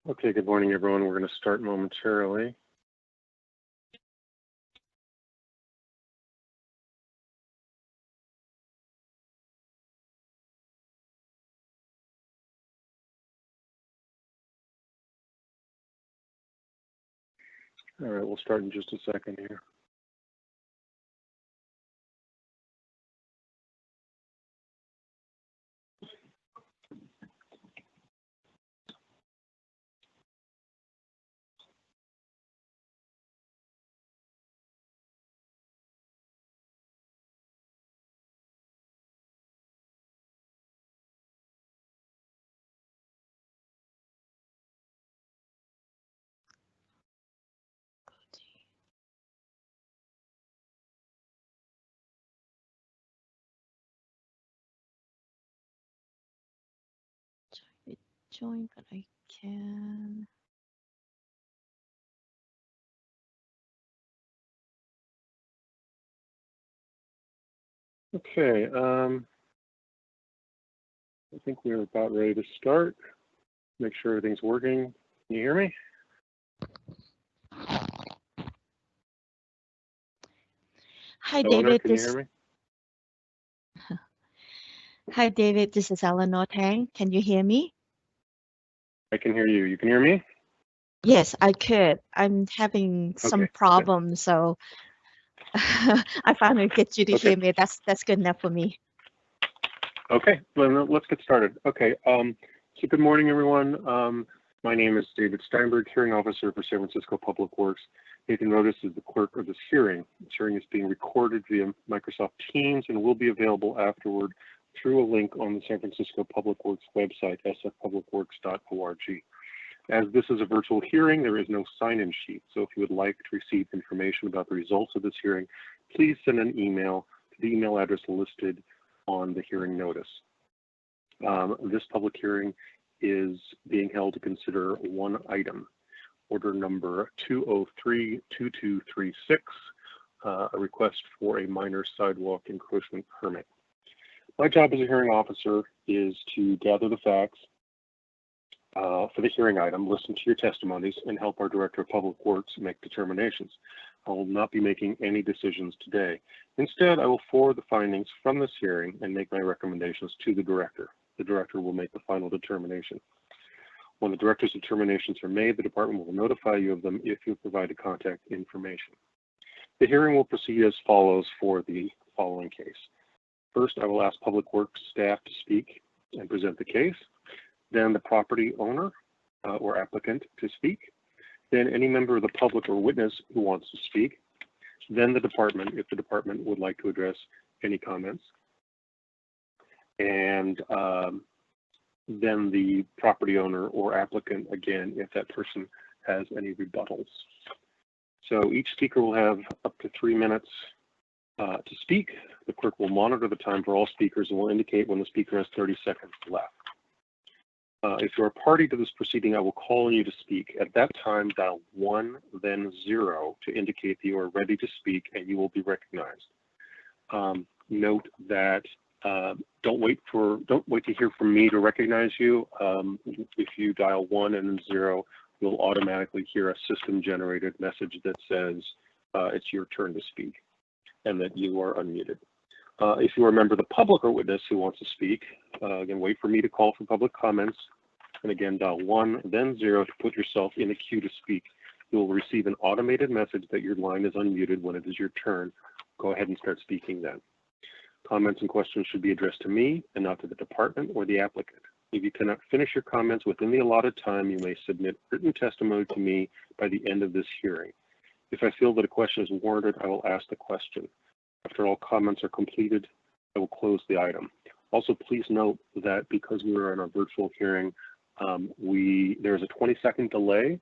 Okay, good morning, everyone. We're going to start momentarily. All right, we'll start in just a second here. Join, but I can. Okay, I think we're about ready to start. Make sure everything's working. Can you hear me? Hi, Eleanor, David. can you hear me? Hi, David. This is Eleanor Tang. Can you hear me? I can hear you. You can hear me? Yes, I could. I'm having some Okay, good. problems, so I finally get you to Okay, hear me. That's good enough for me. okay. Well, let's get started. Okay, so good morning, everyone. My name is David Steinberg, hearing officer for San Francisco Public Works. Nathan Rodas is the clerk of this hearing. This hearing is being recorded via Microsoft Teams and will be available afterward through a link on the San Francisco Public Works website, sfpublicworks.org. As this is a virtual hearing, there is no sign-in sheet. So if you would like to receive information about the results of this hearing, please send an email to the email address listed on the hearing notice. This public hearing is being held to consider one item, order number 2032236, a request for a minor sidewalk encroachment permit. My job as a hearing officer is to gather the facts for the hearing item, listen to your testimonies, and help our Director of Public Works make determinations. I will not be making any decisions today. Instead, I will forward the findings from this hearing and make my recommendations to the Director. The Director will make the final determination. When the Director's determinations are made, the Department will notify you of them if you provided contact information. The hearing will proceed as follows for the following case. First, I will ask Public Works staff to speak and present the case. Then the property owner or applicant to speak. Then any member of the public or witness who wants to speak. Then the department, if the department would like to address any comments. And then the property owner or applicant again, if that person has any rebuttals. So each speaker will have up to 3 minutes to speak. The clerk will monitor the time for all speakers and will indicate when the speaker has 30 seconds left. If you're a party to this proceeding, I will call on you to speak. At that time, dial 1, then 0 to indicate that you are ready to speak and you will be recognized. Note that don't wait to hear from me to recognize you. If you dial 1 and then 0, you'll automatically hear a system-generated message that says it's your turn to speak and that you are unmuted. If you are a member of the public or witness who wants to speak, again, wait for me to call for public comments. And again, dial 1, then 0 to put yourself in the queue to speak. You will receive an automated message that your line is unmuted when it is your turn. Go ahead and start speaking then. Comments and questions should be addressed to me and not to the department or the applicant. If you cannot finish your comments within the allotted time, you may submit written testimony to me by the end of this hearing. If I feel that a question is warranted, I will ask the question. After all comments are completed, I will close the item. Also, please note that because we are in a virtual hearing, there's a 20-second delay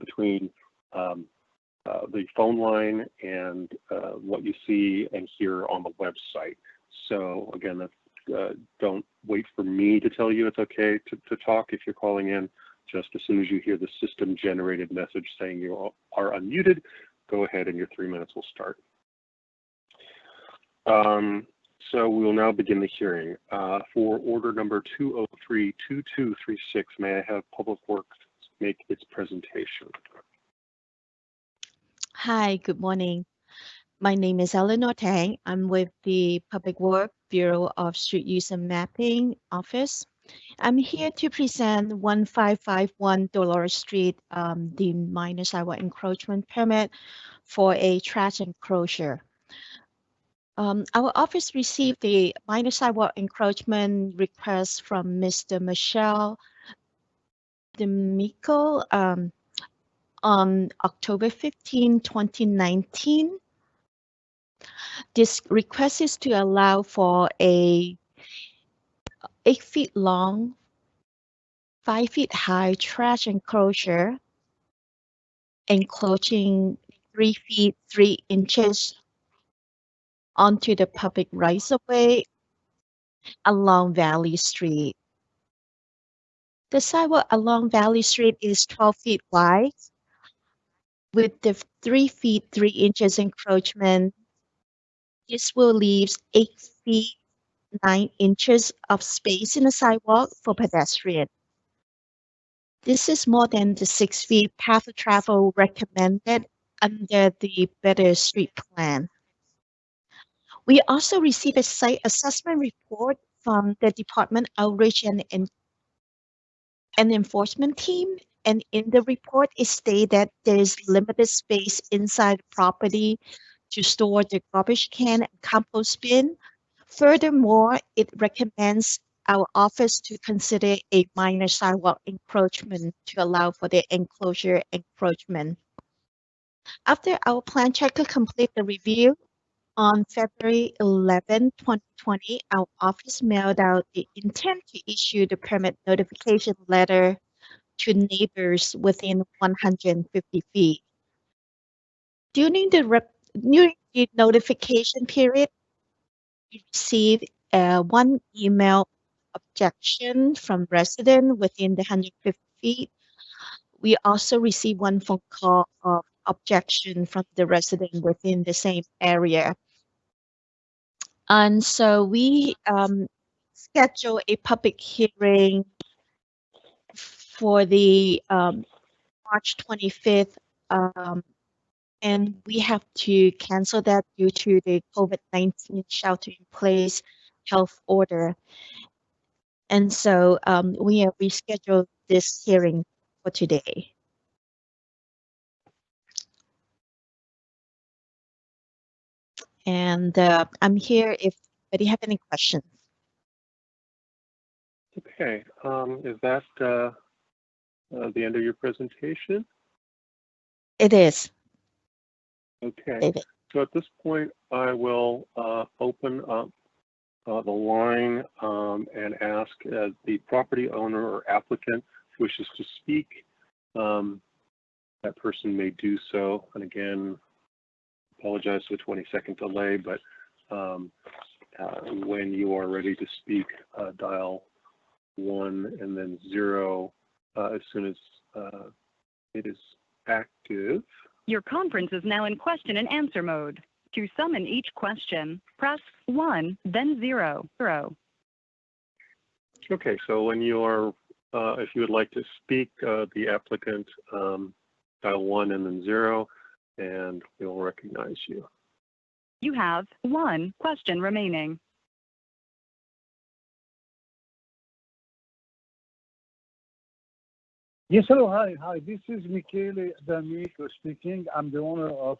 between the phone line and what you see and hear on the website. So again, don't wait for me to tell you it's okay to talk if you're calling in. Just as soon as you hear the system-generated message saying you are unmuted, go ahead and your 3 minutes will start. So we will now begin the hearing. For order number 2032236, may I have make its presentation. Hi, good morning. My name is Eleanor Tang. I'm with the Public Works Bureau of Street Use and Mapping Office. I'm here to present 1551 Dolores Street, the minor sidewalk encroachment permit for a trash enclosure. Our office received the minor sidewalk encroachment request from Mr. Michelle D'Amico on October 15, 2019. This request is to allow for a 8 feet long, 5 feet high trash enclosure enclosing 3 feet 3 inches onto the public rights of way along Valley Street. The sidewalk along Valley Street is 12 feet wide with the 3 feet 3 inches encroachment. This will leave 8 feet 9 inches of space in the sidewalk for pedestrians. This is more than the 6 feet path of travel recommended under the Better Street Plan. We also received a site assessment report from the Department Outreach and Enforcement team, and in the report it stated that there is limited space inside the property to store the garbage can and compost bin. Furthermore, it recommends our office to consider a minor sidewalk encroachment to allow for the enclosure encroachment. After our plan checker complete the review, on February 11, 2020, our office mailed out the intent to issue the permit notification letter to neighbors within 150 feet. During the notification period, we received one email objection from resident within the 150 feet. We also received one phone call of objection from the resident within the same area. And so we schedule a public hearing for the March 25th, and we have to cancel that due to the COVID-19 shelter-in-place health order. And so we have rescheduled this hearing for today. And I'm here if anybody have any questions. Okay, is that the end of your presentation? It is. Okay, David. so at this point, I will open up the line and ask the property owner or applicant who wishes to speak. That person may do so. And again, apologize for the 20-second delay, but when you are ready to speak, dial 1 and then 0 as soon as it is active. Your conference is now in question and answer mode. To summon each question, press 1, then 0. Okay, so when you're, if you would like to speak, the applicant, dial 1 and then 0, and we'll recognize you. You have 1 question remaining. Yes, hello, hi. This is Michele D'Amico speaking. I'm the owner of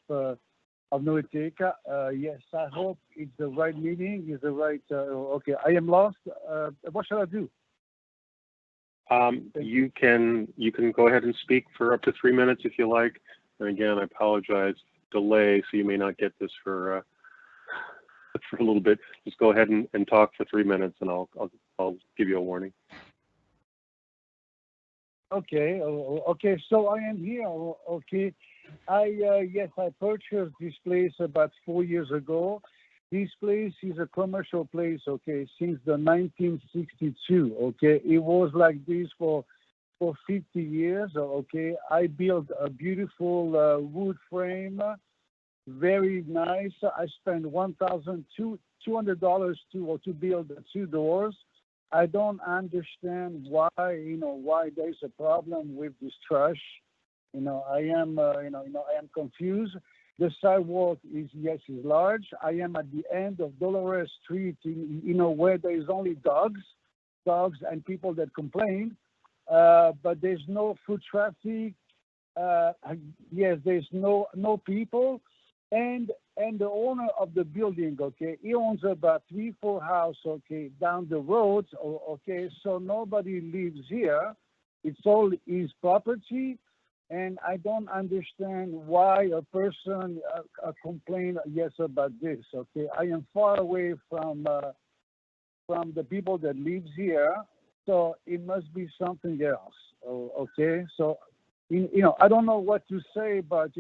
Noeteca. Yes, I hope it's the right meeting. Is the right? Okay, I am lost. What shall I do? You can go ahead and speak for up to 3 minutes if you like. And again, I apologize delay, so you may not get this for a little bit. Just go ahead and talk for 3 minutes, and I'll give you a warning. Okay, okay. So I am here. Okay, yes, I purchased this place about 4 years ago. This place is a commercial place. Okay, since the 1962. Okay, it was like this for 50 years. Okay, I built a beautiful wood frame, very nice. I spent $1,200 to build 2 doors. I don't understand why, why there's a problem with this trash. I am, I am confused. The sidewalk is, yes, is large. I am at the end of Dolores Street, where there is only dogs and people that complain. But there's no foot traffic. Yes, there's no people. And the owner of the building, okay, he owns about 3-4 houses, okay, down the road, okay, so nobody lives here. It's all his property, and I don't understand why a person complain, yes, about this, okay. I am far away from the people that lives here, so it must be something else, okay. So, I don't know what to say, but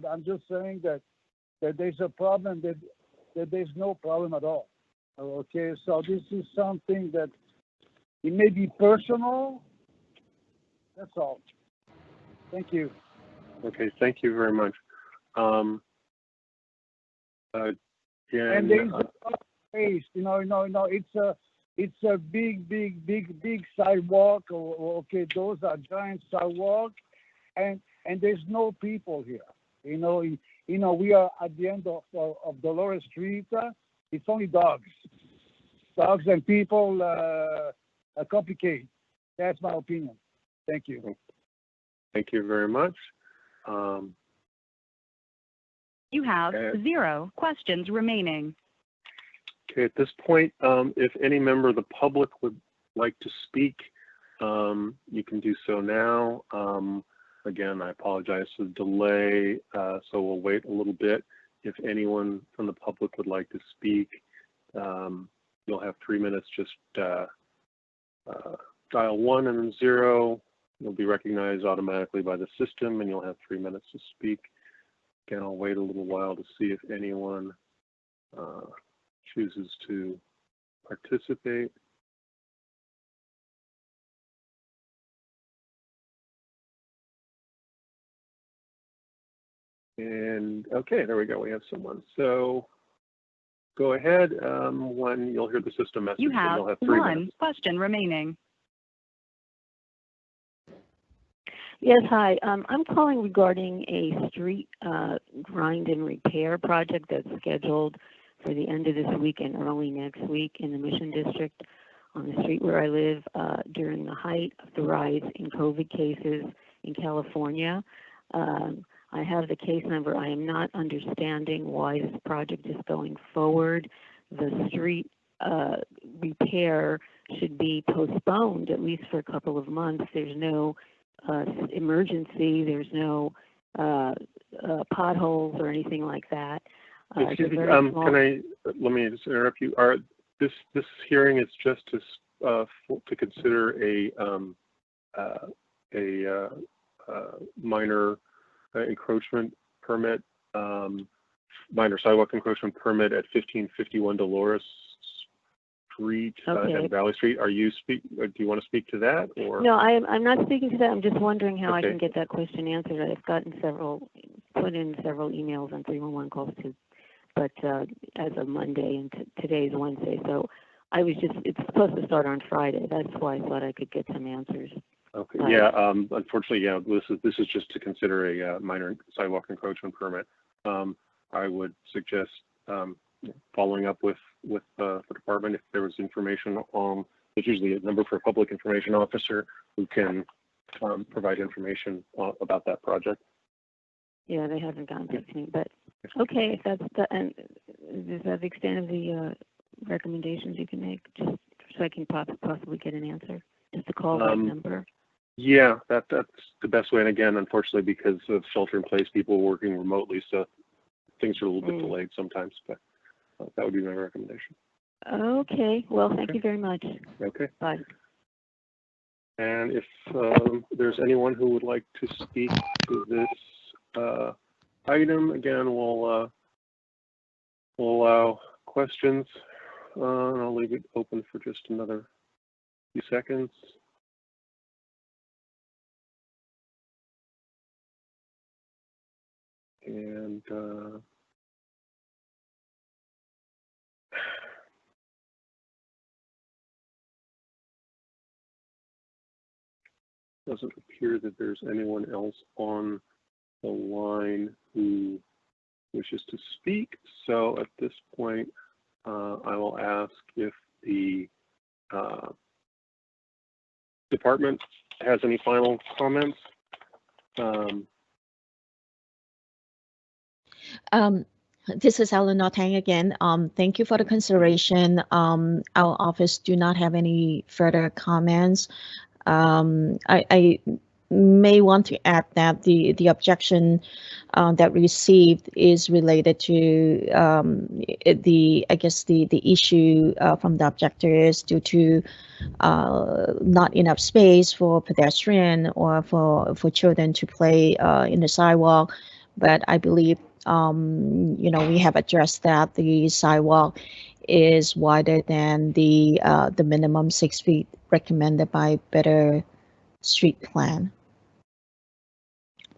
I'm just saying that there's a problem, that there's no problem at all. Okay, so this is something that it may be personal. That's all. Thank you. Okay, thank you very much. And there's a space, it's a big sidewalk. Okay, those are giant sidewalk, and there's no people here. We are at the end of Dolores Street. It's only dogs and people complicate. That's my opinion. Thank you. Thank you very much. You have 0 questions remaining. Okay, at this point, if any member of the public would like to speak, you can do so now. Again, I apologize for the delay, so we'll wait a little bit. If anyone from the public would like to speak, you'll have 3 minutes. Just dial 1 and 0. You'll be recognized automatically by the system, and you'll have 3 minutes to speak. Again, I'll wait a little while to see if anyone chooses to participate. And okay, there we go. We have someone. So go ahead when you'll hear the system message. You have you'll have 3 1 minutes. question remaining. Yes, hi. I'm calling regarding a street grind and repair project that's scheduled for the end of this week and early next week in the Mission District on the street where I live during the height of the rise in COVID cases in California. I have the case number. I am not understanding why this project is going forward. The street repair should be postponed at least for a couple of months. There's no emergency. There's no potholes or anything like that. Excuse me, let me just interrupt you. This hearing is just to consider a minor encroachment permit, minor sidewalk encroachment permit at 1551 Dolores Street and Valley Street. Do you want to speak to that, or? No, I'm not speaking to that. I'm just wondering how I Okay. can get that question answered. I've put in several emails on 311 calls too, but as of Monday, and today is Wednesday, so it's supposed to start on Friday. That's why I thought I could get some answers. Okay. Yeah. Unfortunately, yeah. This is just to consider a minor sidewalk encroachment permit. I would suggest following up with the department if there was information on. There's usually a number for a public information officer who can provide information about that project. Yeah, they haven't contacted me, but okay. If that's is that the extent of the recommendations you can make, just so I can possibly get an answer, just to call that number. Yeah, that's the best way. And again, unfortunately, because of shelter-in-place, people are working remotely, so things are a little bit delayed sometimes. But that would be my recommendation. Okay. Well, thank you very much. Okay. Bye. And if there's anyone who would like to speak to this item, again, we'll allow questions. And I'll leave it open for just another few seconds. And doesn't appear that there's anyone else on the line who wishes to speak. So at this point, I will ask if the department has any final comments. This is Eleanor Tang again. Thank you for the consideration. Our office do not have any further comments. I may want to add that the objection that received is related to the issue from the objector is due to not enough space for pedestrian or for children to play in the sidewalk. But I believe we have addressed that the sidewalk is wider than the minimum 6 feet recommended by Better Street Plan.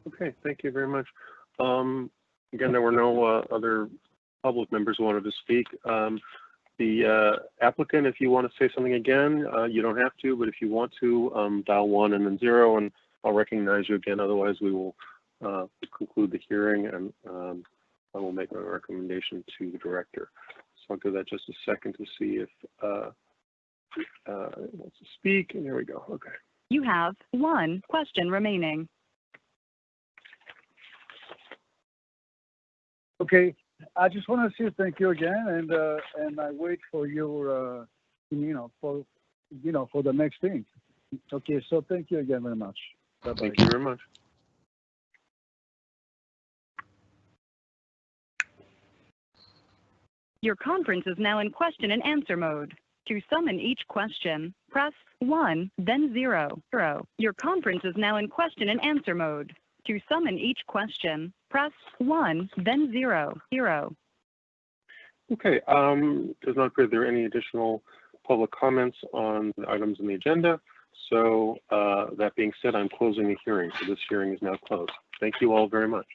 Okay, thank you very much. Again, there were no other public members who wanted to speak. The applicant, if you want to say something again, you don't have to, but if you want to, dial 1 and then 0, and I'll recognize you again. Otherwise, we will conclude the hearing, and I will make my recommendation to the director. So I'll give that just a second to see if it wants to speak, and here we go. Okay. You have 1 question remaining. Okay, I just want to say thank you again, and I wait for your, for the next thing. Okay, so thank you again very much. Bye-bye. Thank you very much. Your conference is now in question and answer mode. To summon each question, press 1, then 0. Your conference is now in question and answer mode. To summon each question, press 1, then 0. Okay, does not appear there are any additional public comments on the items on the agenda. So that being said, I'm closing the hearing. So this hearing is now closed. Thank you all very much.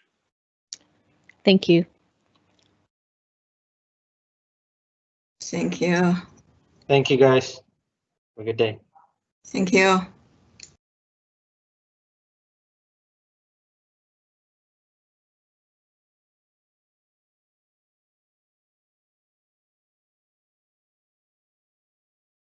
Thank you. Thank you. Thank you, guys. Have a good day. Thank you.